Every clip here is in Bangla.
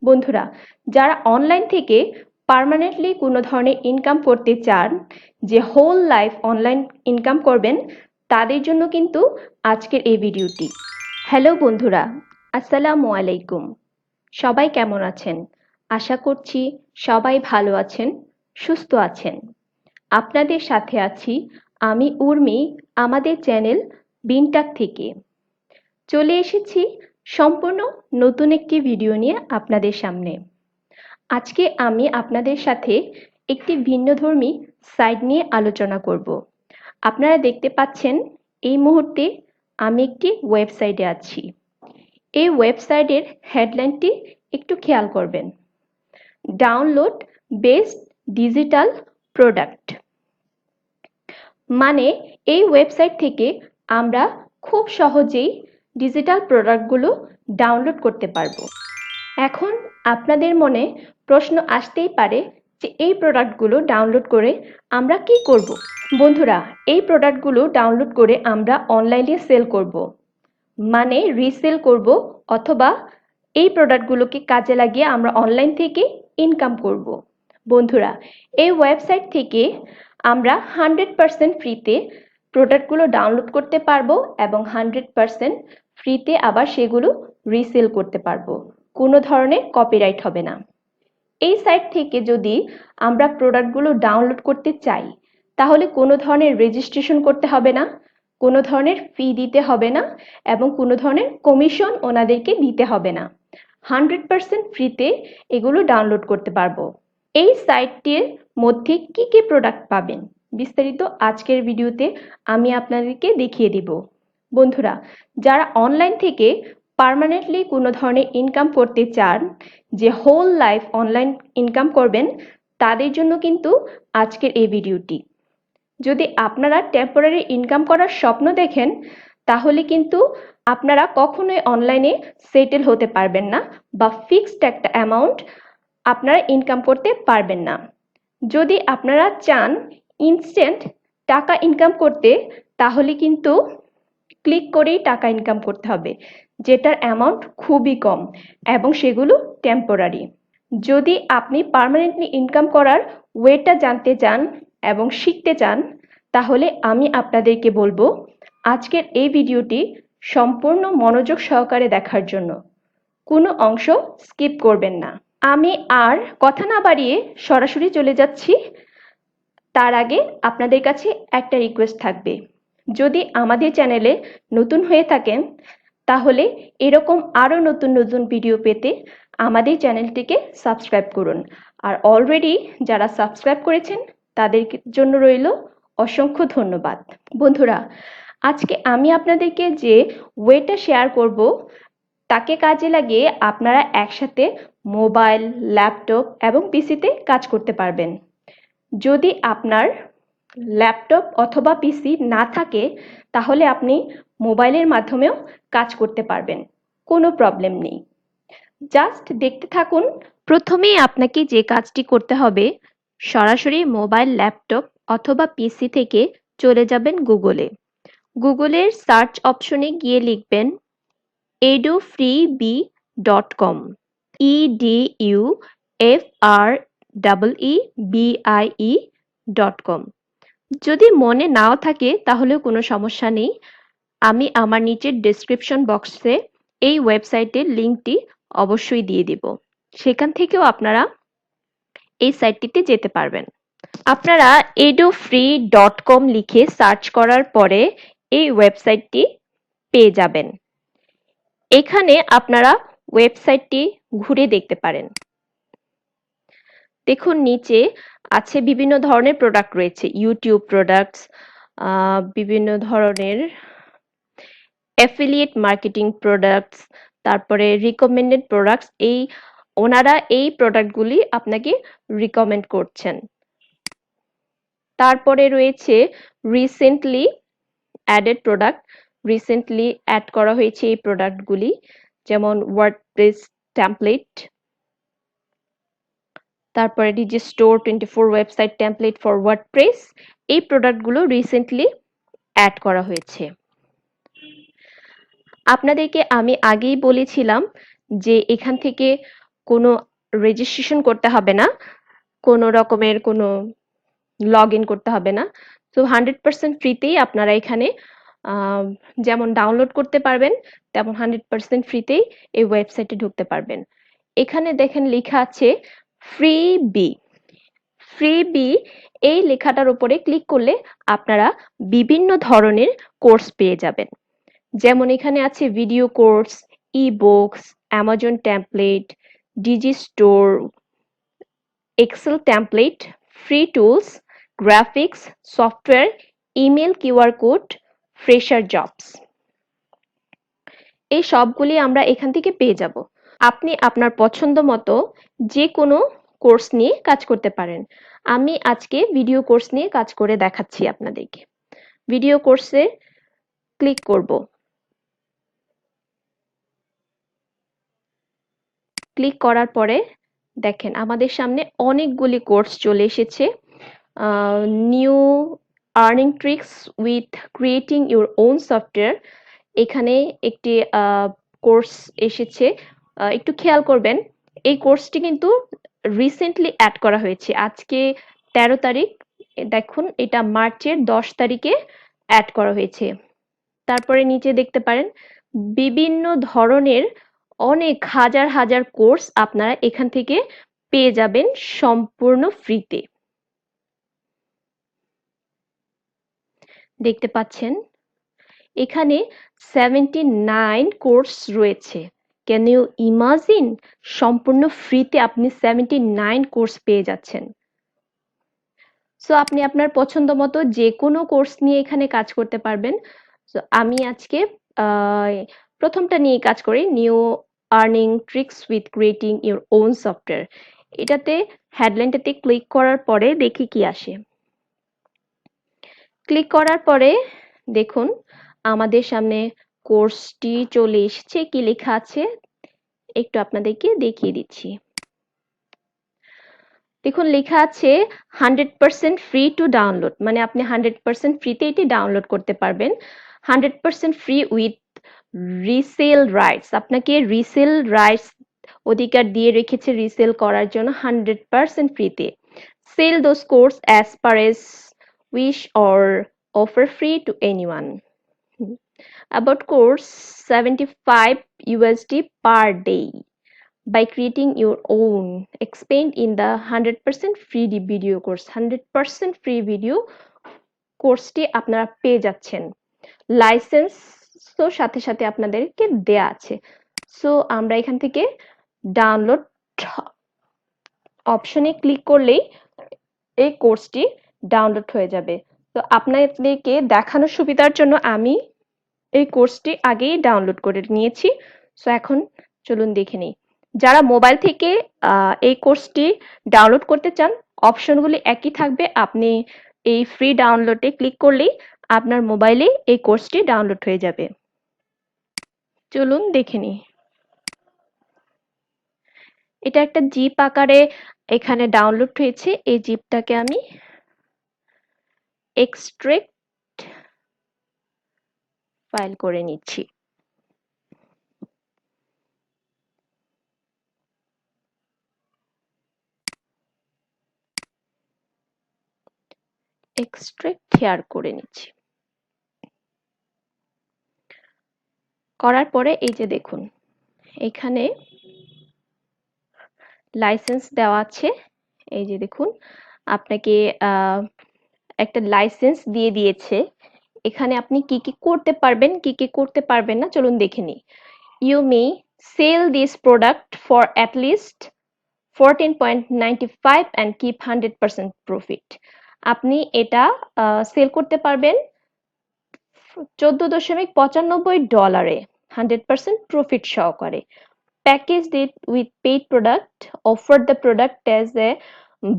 বন্ধুরা, যারা অনলাইন থেকে পার্মানেন্টলি কোনো ধরনের ইনকাম করতে চান, যে হোল লাইফ অনলাইন ইনকাম করবেন, তাদের জন্য কিন্তু আজকের এই ভিডিওটি। হ্যালো বন্ধুরা, আসসালামু আলাইকুম। সবাই কেমন আছেন? আশা করছি সবাই ভালো আছেন, সুস্থ আছেন। আপনাদের সাথে আছি আমি উর্মি, আমাদের চ্যানেল বিনটাক থেকে। চলে এসেছি সম্পূর্ণ নতুন একটি ভিডিও নিয়ে আপনাদের সামনে। আজকে আমি আপনাদের সাথে একটি ভিন্নধর্মী সাইট নিয়ে আলোচনা করব। আপনারা দেখতে পাচ্ছেন এই মুহূর্তে আমি একটি ওয়েবসাইটে আছি। এই ওয়েবসাইটের হেডলাইনটি একটু খেয়াল করবেন। Download best digital product. মানে এই ওয়েবসাইট থেকে আমরা খুব সহজেই ডিজিটাল প্রোডাক্টগুলো ডাউনলোড করতে পারবো। এখন আপনাদের মনে প্রশ্ন আসতেই পারে যে এই প্রোডাক্টগুলো ডাউনলোড করে আমরা কি করব? বন্ধুরা, এই প্রোডাক্টগুলো ডাউনলোড করে আমরা অনলাইনে সেল করব, মানে রিসেল করব, অথবা এই প্রোডাক্টগুলোকে কাজে লাগিয়ে আমরা অনলাইন থেকে ইনকাম করব। বন্ধুরা, এই ওয়েবসাইট থেকে আমরা 100% ফ্রিতে প্রোডাক্টগুলো ডাউনলোড করতে পারবো এবং 100% ফ্রিতে আবার সেগুলো রিসেল করতে পারবো। কোনো ধরনের কপিরাইট হবে না। এই সাইট থেকে যদি আমরা প্রোডাক্টগুলো ডাউনলোড করতে চাই, তাহলে কোনো ধরনের রেজিস্ট্রেশন করতে হবে না, কোনো ধরনের ফি দিতে হবে না এবং কোনো ধরনের কমিশন ওনাদেরকে দিতে হবে না। 100% ফ্রিতে এগুলো ডাউনলোড করতে পারবো। এই সাইটটির মধ্যে কি কি প্রোডাক্ট পাবেন, বিস্তারিত আজকের ভিডিওতে আমি আপনাদেরকে দেখিয়ে দিব। বন্ধুরা, যারা অনলাইন থেকে পার্মানেন্টলি কোনো ধরনের ইনকাম করতে চান, যে হোল লাইফ অনলাইন ইনকাম করবেন, তাদের জন্য কিন্তু আজকের এই ভিডিওটি। যদি আপনারা টেম্পোরারি ইনকাম করার স্বপ্ন দেখেন, তাহলে কিন্তু আপনারা কখনোই অনলাইনে সেটেল হতে পারবেন না বা ফিক্সড একটা অ্যামাউন্ট আপনারা ইনকাম করতে পারবেন না। যদি আপনারা চান ইনস্ট্যান্ট টাকা ইনকাম করতে, তাহলে কিন্তু ক্লিক করেই টাকা ইনকাম করতে হবে, যেটার অ্যামাউন্ট খুবই কম এবং সেগুলো টেম্পোরারি। যদি আপনি পার্মানেন্টলি ইনকাম করার ওয়েটা জানতে চান এবং শিখতে চান, তাহলে আমি আপনাদেরকে বলবো আজকের এই ভিডিওটি সম্পূর্ণ মনোযোগ সহকারে দেখার জন্য। কোনো অংশ স্কিপ করবেন না। আমি আর কথা না বাড়িয়ে সরাসরি চলে যাচ্ছি। তার আগে আপনাদের কাছে একটা রিকোয়েস্ট থাকবে, যদি আমাদের চ্যানেলে নতুন হয়ে থাকেন, তাহলে এরকম আরও নতুন নতুন ভিডিও পেতে আমাদের চ্যানেলটিকে সাবস্ক্রাইব করুন। আর অলরেডি যারা সাবস্ক্রাইব করেছেন তাদের জন্য রইল অসংখ্য ধন্যবাদ। বন্ধুরা, আজকে আমি আপনাদেরকে যে ওয়েটা শেয়ার করব, তাকে কাজে লাগিয়ে আপনারা একসাথে মোবাইল, ল্যাপটপ এবং পিসিতে কাজ করতে পারবেন। যদি আপনার ল্যাপটপ অথবা পিসি না থাকে, তাহলে আপনি মোবাইলের মাধ্যমেও কাজ করতে পারবেন, কোনো প্রবলেম নেই। জাস্ট দেখতে থাকুন। প্রথমেই আপনাকে যে কাজটি করতে হবে, সরাসরি মোবাইল, ল্যাপটপ অথবা পিসি থেকে চলে যাবেন গুগলে। গুগলের সার্চ অপশনে গিয়ে লিখবেন edufreebie.com, edufreebie.com। যদি মনে নাও থাকে তাহলেও কোনো সমস্যা নেই, আমি আমার নিচের ডেসক্রিপশন বক্সে এই ওয়েবসাইটের লিঙ্কটি অবশ্যই দিয়ে দিব, সেখান থেকেও আপনারা এই সাইটটিতে যেতে পারবেন। আপনারা edufree.com লিখে সার্চ করার পরে এই ওয়েবসাইটটি পেয়ে যাবেন। এখানে আপনারা ওয়েবসাইটটি ঘুরে দেখতে পারেন। দেখুন, নিচে আছে বিভিন্ন ধরনের প্রোডাক্ট রয়েছে, ইউটিউব প্রোডাক্টস, বিভিন্ন ধরনের অ্যাফিলিয়েট মার্কেটিং প্রোডাক্টস, তারপরে রিকমেন্ডেড প্রোডাক্টস। ওনারা এই প্রোডাক্টগুলি আপনাকে রিকমেন্ড করছেন। তারপরে রয়েছে recently added product, recently add করা হয়েছে এই প্রোডাক্টগুলি, যেমন ওয়ার্ডপ্রেস টেমপ্লেট, তারপরে Digistore 24 website template for WordPress, এই প্রোডাক্টগুলো রিসেন্টলি অ্যাড করা হয়েছে। আপনাদেরকে আমি আগেই বলেছিলাম যে এখান থেকে কোনো রেজিস্ট্রেশন করতে হবে না, কোনো রকমের কোনো লগ ইন করতে হবে না। তো 100% ফ্রিতেই আপনারা এখানে যেমন ডাউনলোড করতে পারবেন, তেমন 100% ফ্রিতেই এই ওয়েবসাইটে ঢুকতে পারবেন। এখানে দেখেন লেখা আছে ফ্রি বি। ফ্রি বি এই লেখাটার উপরে ক্লিক করলে আপনারা বিভিন্ন ধরনের কোর্স পেয়ে যাবেন। যেমন এখানে আছে video course, ebooks, Amazon template, Digistore, Excel template, free tools, graphics, software, email QR code, fresher jobs. এই সবগুলি আমরা এখান থেকে পেয়ে যাব। আপনি আপনার পছন্দ মতো যে কোনো কোর্স নিয়ে কাজ করতে পারেন। আমি আজকে ভিডিও কোর্স নিয়ে কাজ করে দেখাচ্ছি আপনাদেরকে। ভিডিও কোর্সে ক্লিক করব। ক্লিক করার পরে দেখেন আমাদের সামনে অনেকগুলি কোর্স চলে এসেছে। New earning tricks with creating your own software, এখানে একটি কোর্স এসেছে। একটু খেয়াল করবেন, এই কোর্সটি কিন্তু রিসেন্টলি অ্যাড করা হয়েছে। আজকে 13 তারিখ, দেখুন এটা মার্চের 10 তারিখে অ্যাড করা হয়েছে। তারপরে নিচে দেখতে পারেন বিভিন্ন ধরনের অনেক হাজার হাজার কোর্স আপনারা এখান থেকে পেয়ে যাবেন সম্পূর্ণ ফ্রিতে। দেখতে পাচ্ছেন এখানে 79 কোর্স রয়েছে। ক্যান ইউ ইমাজিন, সম্পূর্ণ ফ্রিতে আপনি 79 কোর্স পেয়ে যাচ্ছেন। সো আপনি আপনার পছন্দ মতো যে কোনো কোর্স নিয়ে এখানে কাজ করতে পারবেন। সো আমি আজকে প্রথমটা নিয়ে কাজ করি, new earning tricks with creating your own software. এটাতে হেডলাইনটাতে ক্লিক করার পরে দেখি কি আসে। ক্লিক করার পরে দেখুন আমাদের সামনে কোর্সটি চলে এসেছে। কি লেখা আছে একটু আপনাদেরকে দেখিয়ে দিচ্ছি। দেখুন লেখা আছে 100% ফ্রি টু ডাউনলোড, মানে আপনি 100% ফ্রিতে এটি ডাউনলোড করতে পারবেন। 100% ফ্রি উইথ রিসেল রাইটস, আপনাকে রিসেল রাইটস অধিকার দিয়ে রেখেছে রিসেল করার জন্য 100% ফ্রিতে। Sell those course as per as wish or offer free to anyone. About course 75 USD per day by creating your own, explained in the 100% free video course. 100% free video কোর্সটি আপনারা পেয়ে যাচ্ছেন। লাইসেন্স তো সাথে সাথে আপনাদেরকে দেয়া আছে। সো আমরা এখান থেকে ডাউনলোড অপশনে ক্লিক করলেই এই কোর্সটি ডাউনলোড হয়ে যাবে। তো আপনাদেরকে দেখানোর সুবিধার জন্য আমি এই কোর্সটি আগেই ডাউনলোড করে নিয়েছি। সো এখন চলুন দেখে নিই। যারা মোবাইল থেকে এই কোর্সটি ডাউনলোড করতে চান, অপশনগুলি একই থাকবে। আপনি এই ফ্রি ডাউনলোডে ক্লিক করলেই আপনার মোবাইলে এই কোর্সটি ডাউনলোড হয়ে যাবে। চলুন দেখে নিই। এটা একটা জিপ আকারে এখানে ডাউনলোড হয়েছে। এই জিপটাকে আমি এক্সট্রাক্ট ফাইল করে নিচ্ছি। এক্সট্রাক্ট হেয়ার করে নিচ্ছি। করার পরে এই যে দেখুন এখানে লাইসেন্স দেওয়া আছে। এই যে দেখুন আপনাকে একটা লাইসেন্স দিয়ে দিয়েছে। এখানে আপনি কি কি করতে পারবেন, কি কি করতে পারবেন না চলুন দেখে নিই। You may sell this product for at least 14.95 and keep 100% profit. আপনি এটা সেল করতে পারবেন $14.95 100% প্রফিট সহকারে। Packaged it with paid product, offered the product as a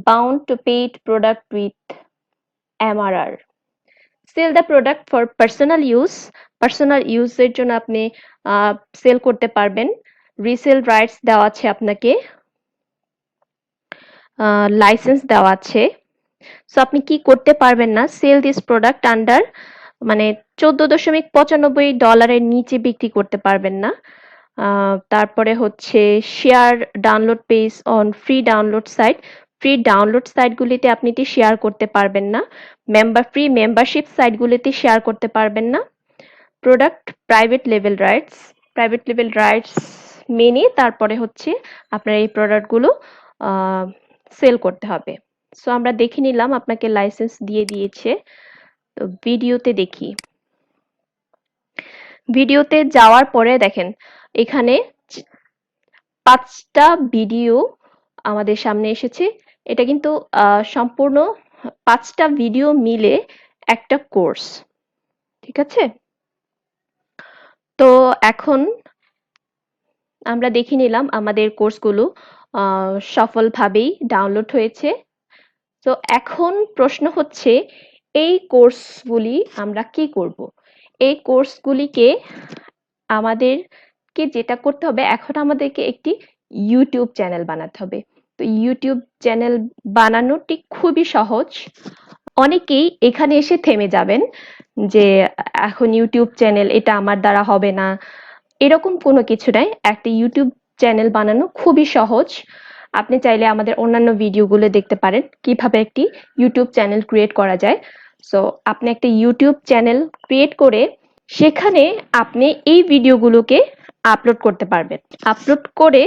bound to paid product with MRR. Sell the product for personal use. Personal use এর জন্য আপনি সেল করতে পারবেন। রিসেল রাইটস দেওয়া আছে আপনাকে। লাইসেন্স দেওয়া আছে। সো আপনি কি করতে পারবেন না, সেল দিস প্রোডাক্ট আন্ডার মানে $14.95 নিচে বিক্রি করতে পারবেন না। তারপরে হচ্ছে share download page on free download site, free download সাইটগুলিতে আপনি এটি শেয়ার করতে পারবেন না। ফ্রি মেম্বারশিপ সাইটগুলিতে শেয়ার করতে পারবেন না। প্রোডাক্ট প্রাইভেট লেভেল রাইটস মেনে তারপরে হচ্ছে আপনার এই প্রোডাক্টগুলো সেল করতে হবে। সো আমরা দেখে নিলাম, আপনাকে লাইসেন্স দিয়ে দিয়েছে। তো ভিডিওতে দেখি। ভিডিওতে যাওয়ার পরে দেখেন এখানে 5টা ভিডিও আমাদের সামনে এসেছে। এটা কিন্তু সম্পূর্ণ 5টা ভিডিও মিলে একটা কোর্স। ঠিক আছে? তো এখন আমরা দেখে নিলাম আমাদের কোর্সগুলো সফলভাবেই ডাউনলোড হয়েছে। তো এখন প্রশ্ন হচ্ছে এই কোর্সগুলি আমরা কি করব? এই কোর্সগুলিকে আমাদেরকে যেটা করতে হবে, এখন আমাদেরকে একটি ইউটিউব চ্যানেল বানাতে হবে। তো ইউটিউব চ্যানেল বানানোটি খুবই সহজ। অনেকেই এখানে এসে থেমে যাবেন যে এখন ইউটিউব চ্যানেল এটা আমার দ্বারা হবে না, এরকম কোনো কিছু নাই। একটা ইউটিউব চ্যানেল বানানো খুবই সহজ। আপনি চাইলে আমাদের অন্যান্য ভিডিওগুলো দেখতে পারেন কিভাবে একটি ইউটিউব চ্যানেল ক্রিয়েট করা যায়। সো আপনি একটা ইউটিউব চ্যানেল ক্রিয়েট করে সেখানে আপনি এই ভিডিওগুলোকে আপলোড করতে পারবেন। আপলোড করে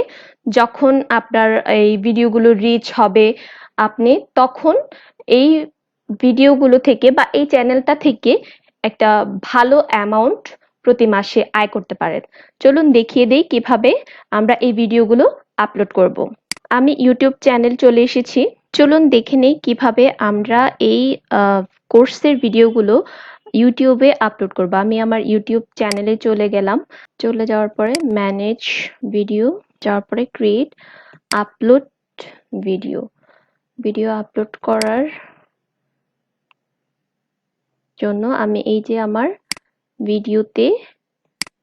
যখন আপনার এই ভিডিওগুলো রিচ হবে, আপনি তখন এই ভিডিওগুলো থেকে বা এই চ্যানেলটা থেকে একটা ভালো অ্যামাউন্ট প্রতি মাসে আয় করতে পারেন। চলুন দেখিয়ে দেই কিভাবে আমরা এই ভিডিওগুলো আপলোড করব। আমি ইউটিউব চ্যানেল চলে এসেছি। চলুন দেখে নেই কিভাবে আমরা এই কোর্সের ভিডিওগুলো ইউটিউবে আপলোড করব। আমি আমার ইউটিউব চ্যানেলে চলে গেলাম। চলে যাওয়ার পরে ম্যানেজ ভিডিও, যাওয়ার পরে create upload video. Video upload করার জন্য আমি এই যে আমার ভিডিওতে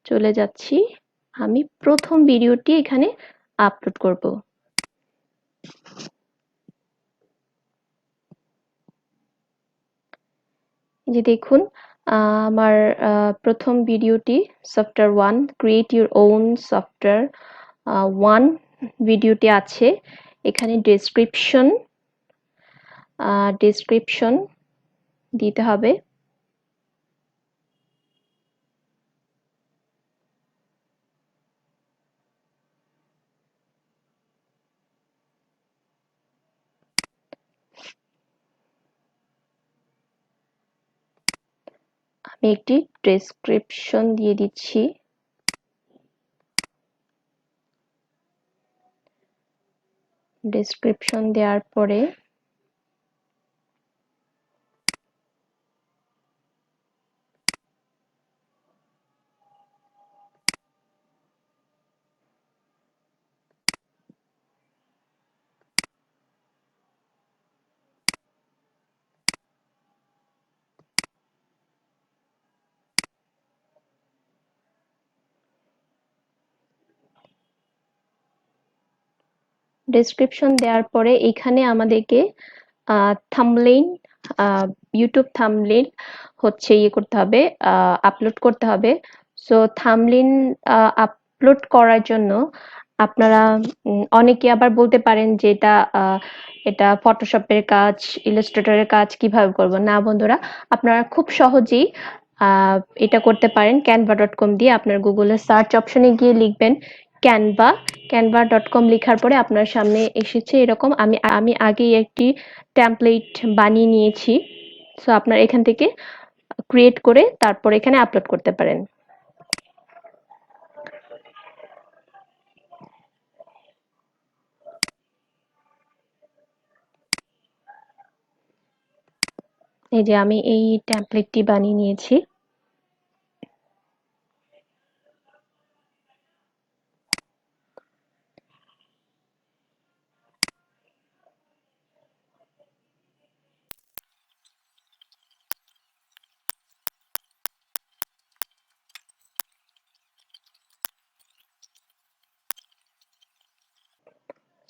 চলে যাচ্ছি। আমি প্রথম ভিডিওটি এখানে আপলোড করব। যে দেখুন আমার প্রথম ভিডিওটি software 1 create your own software 1 ভিডিওটি আছে। এখানে ডেসক্রিপশন দিতে হবে। আমি একটি ডেসক্রিপশন দিয়ে দিচ্ছি। ডেসক্রিপশন দেওয়ার পরে ডেসক্রিপশন দেওয়ার পরে এখানে আমাদেরকে থাম্বনেইল, ইউটিউব থাম্বনেইল হচ্ছে ইয়ে করতে হবে, আপলোড করতে হবে। সো থাম্বনেইল আপলোড করার জন্য আপনারা অনেকে আবার বলতে পারেন যে এটা ফটোশপের কাজ, ইলাস্ট্রেটরের কাজ, কিভাবে করব। না বন্ধুরা, আপনারা খুব সহজেই এটা করতে পারেন canva.com দিয়ে। আপনার গুগলের সার্চ অপশনে গিয়ে লিখবেন ক্যানভা, canva.com লেখার পরে আপনার সামনে এসেছে এরকম। আমি আগেই একটি টেমপ্লেট বানিয়ে নিয়েছি। সো আপনারা এখান থেকে ক্রিয়েট করে তারপর এখানে আপলোড করতে পারেন। এই যে আমি এই টেমপ্লেটটি বানিয়ে নিয়েছি।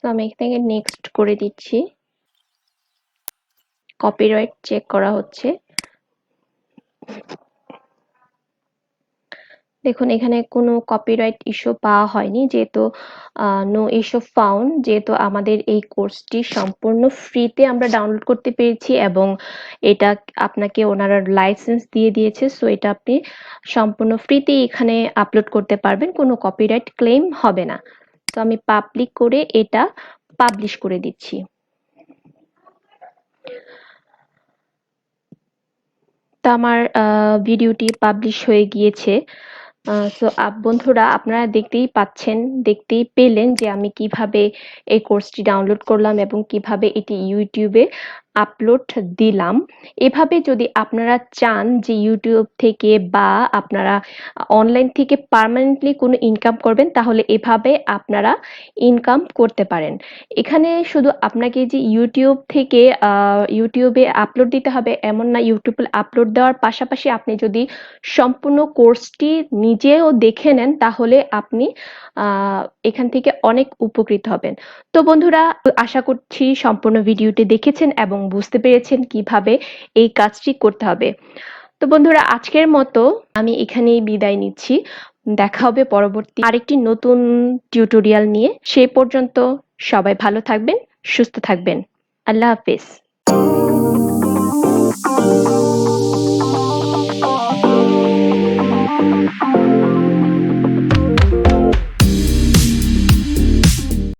তো আমি এখানে নেক্সট করে দিচ্ছি। কপিরাইট চেক করা হচ্ছে। দেখুন এখানে কোনো কপিরাইট ইস্যু পাওয়া হয়নি, যেহেতু নো ইস্যু ফাউন্ড, যেহেতু আমাদের এই কোর্সটি সম্পূর্ণ ফ্রিতে আমরা ডাউনলোড করতে পেরেছি এবং এটা আপনাকে ওনারা লাইসেন্স দিয়ে দিয়েছে। সো এটা আপনি সম্পূর্ণ ফ্রিতে এখানে আপলোড করতে পারবেন, কোনো কপিরাইট ক্লেম হবে না। তো আমি পাবলিক করে এটা পাবলিশ করে দিচ্ছি। তো আমার ভিডিওটি পাবলিশ হয়ে গিয়েছে। সো বন্ধুরা, আপনারা দেখতেই পেলেন যে আমি কিভাবে এই কোর্সটি ডাউনলোড করলাম এবং কিভাবে এটি ইউটিউবে আপলোড দিলাম। এভাবে যদি আপনারা চান যে ইউটিউব থেকে বা আপনারা অনলাইন থেকে পার্মানেন্টলি কোনো ইনকাম করবেন, তাহলে এভাবে আপনারা ইনকাম করতে পারেন। এখানে শুধু আপনাকে যে ইউটিউব থেকে ইউটিউবে আপলোড দিতে হবে এমন না। ইউটিউবে আপলোড দেওয়ার পাশাপাশি আপনি যদি সম্পূর্ণ কোর্সটি নিজেও দেখে নেন, তাহলে আপনি এখান থেকে অনেক উপকৃত হবেন। তো বন্ধুরা, আশা করছি সম্পূর্ণ ভিডিওটি দেখেছেন এবং বুঝতে পেরেছেন কিভাবে এই কাজটি করতে হবে। তো বন্ধুরা, আজকের মতো আমি এখানেই বিদায় নিচ্ছি। দেখা হবে পরবর্তী আরেকটি নতুন টিউটোরিয়াল নিয়ে। সেই পর্যন্ত সবাই ভালো থাকবেন, সুস্থ থাকবেন। আল্লাহ হাফেজ।